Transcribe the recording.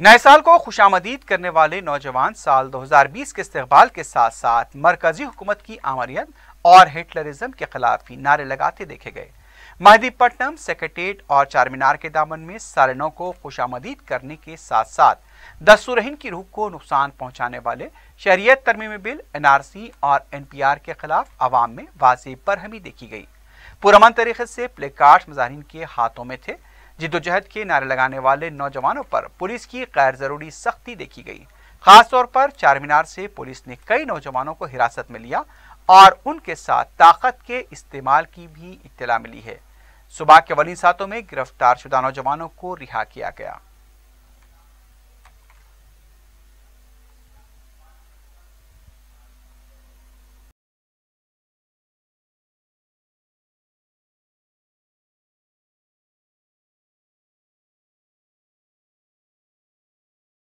नए साल को खुशामदीद करने वाले नौजवान साल 2020 के इस्तकबाल के साथ साथ मरकजी हुकूमत की आमरीत और हिटलरिज्म के खिलाफ भी नारे लगाते देखे गए। महदीपट्टनम, सेक्रेटेरिएट और चारमीनार के दामन में साल नौ को खुशामदीद करने के साथ साथ दस्तूर-ए-हिंद की रूह को नुकसान पहुंचाने वाले शरीयत तरमीमी बिल NRC और NPR के खिलाफ आवाम में वाज़ेह बरहमी देखी गई। पुरअमन तरीके से प्ले कार्ड मुजाहिरीन के हाथों में थे। जिद्दोजहद के नारे लगाने वाले नौजवानों पर पुलिस की गैर जरूरी सख्ती देखी गई। खासतौर पर चारमीनार से पुलिस ने कई नौजवानों को हिरासत में लिया और उनके साथ ताकत के इस्तेमाल की भी इत्तला मिली है। सुबह के अवलीन सातों में गिरफ्तार शुदा नौजवानों को रिहा किया गया।